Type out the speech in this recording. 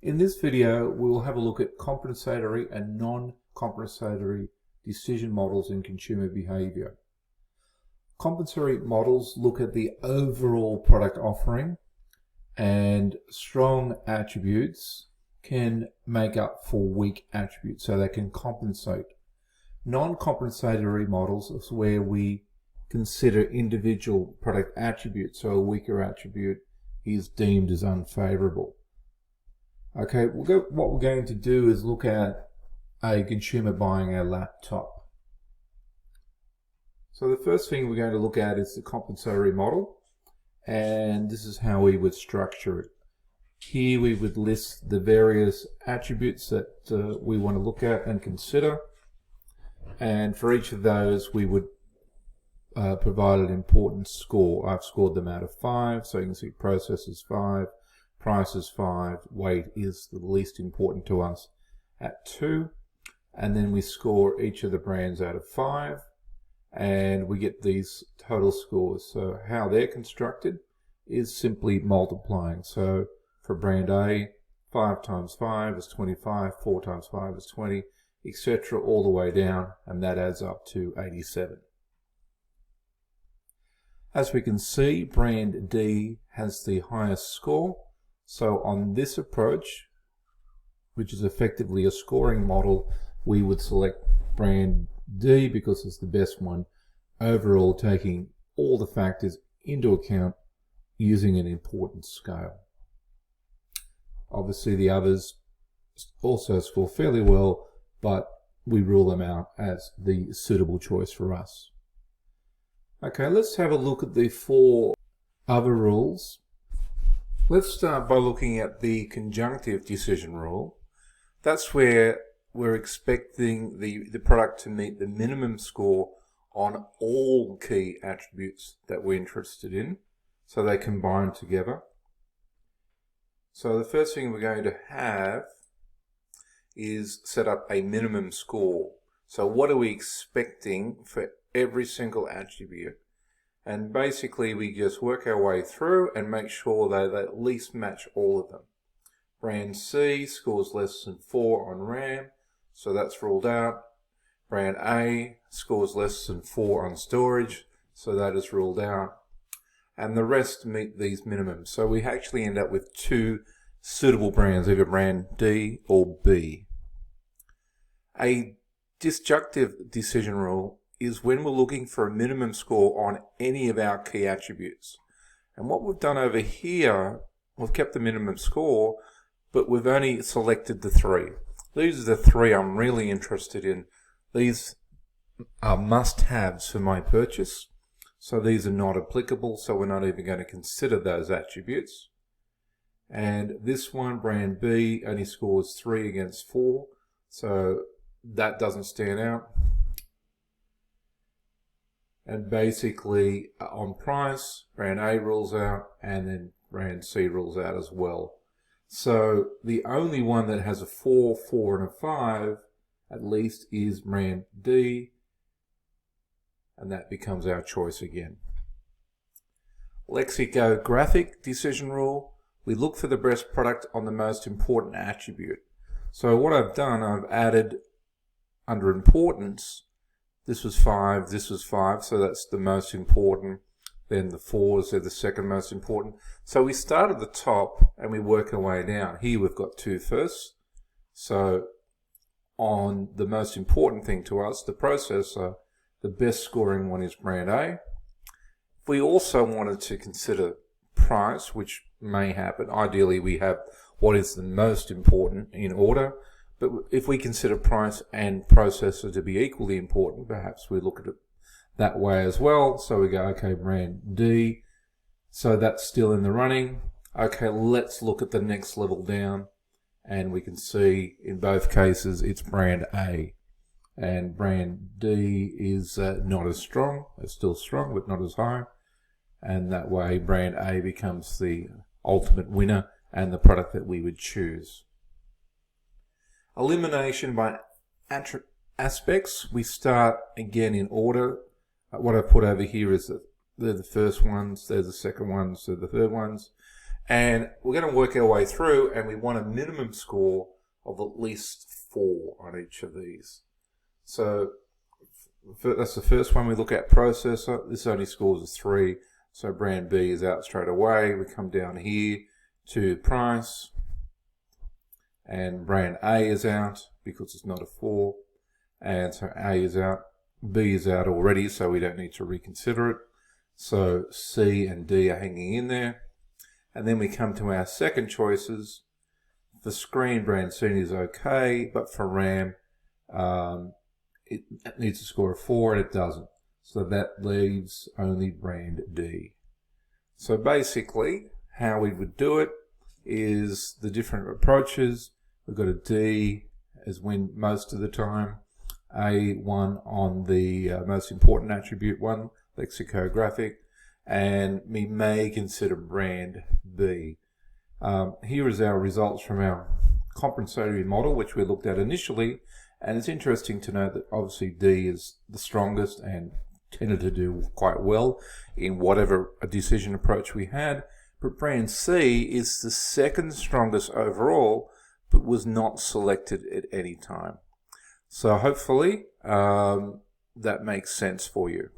In this video, we will have a look at compensatory and non-compensatory decision models in consumer behavior. Compensatory models look at the overall product offering, and strong attributes can make up for weak attributes, so they can compensate. Non-compensatory models is where we consider individual product attributes, so a weaker attribute is deemed as unfavorable. Okay, what we're going to do is look at a consumer buying a laptop. So the first thing we're going to look at is the compensatory model, and this is how we would structure it. Here we would list the various attributes that we want to look at and consider, and for each of those we would provide an importance score. I've scored them out of 5, so you can see process is 5, price is 5, weight is the least important to us at 2, and then we score each of the brands out of 5, and we get these total scores. So how they're constructed is simply multiplying. So for brand A, 5 times 5 is 25, 4 times 5 is 20, etc. all the way down, and that adds up to 87. As we can see, brand D has the highest score. So on this approach, which is effectively a scoring model, we would select brand D because it's the best one overall, taking all the factors into account using an importance scale. Obviously the others also score fairly well, but we rule them out as the suitable choice for us. Okay, let's have a look at the 4 other rules. Let's start by looking at the conjunctive decision rule. That's where we're expecting the product to meet the minimum score on all key attributes that we're interested in, so they combine together. So the first thing we're going to have is set up a minimum score. So what are we expecting for every single attribute? And basically we just work our way through and make sure they at least match all of them. Brand C scores less than 4 on RAM, so that's ruled out. Brand A scores less than 4 on storage, so that is ruled out. And the rest meet these minimums. So we actually end up with 2 suitable brands, either brand D or B. A disjunctive decision rule is when we're looking for a minimum score on any of our key attributes. And what we've done over here, we've kept the minimum score, but we've only selected the 3. These are the 3 I'm really interested in. These are must-haves for my purchase, so these are not applicable, so we're not even going to consider those attributes. And this one, brand B, only scores 3 against 4, so that doesn't stand out. And basically on price, brand A rules out, and then brand C rules out as well. So the only one that has a 4, 4 and a 5 at least is brand D, and that becomes our choice again. Lexicographic decision rule, we look for the best product on the most important attribute. So what I've done, I've added under importance, this was 5, this was 5, so that's the most important. Then the 4s are the second most important. So we start at the top and we work our way down. Here we've got 2 first. So on the most important thing to us, the processor, the best scoring one is brand A. If we also wanted to consider price, which may happen, ideally we have what is the most important in order. But if we consider price and processor to be equally important, perhaps we look at it that way as well. So we go, okay, brand D, so that's still in the running. Okay, let's look at the next level down, and we can see in both cases it's brand A. And brand D is not as strong, it's still strong, but not as high. And that way brand A becomes the ultimate winner and the product that we would choose. Elimination by aspects, we start again in order. What I put over here is that they're the first ones, they're the second ones, they're the third ones. And we're going to work our way through, and we want a minimum score of at least 4 on each of these. So that's the first one we look at, processor. This only scores a 3, so brand B is out straight away. We come down here to price, and brand A is out because it's not a 4, and so A is out. B is out already, so we don't need to reconsider it. So C and D are hanging in there. And then we come to our second choices. For screen, brand C is okay, but for RAM, it needs to score a 4 and it doesn't. So that leaves only brand D. So basically, how we would do it is the different approaches. We've got a D as win most of the time, A1 on the most important attribute 1, lexicographic, and we may consider brand B. Here is our results from our compensatory model, which we looked at initially, and it's interesting to note that obviously D is the strongest and tended to do quite well in whatever a decision approach we had, but brand C is the second strongest overall, but was not selected at any time. So hopefully that makes sense for you.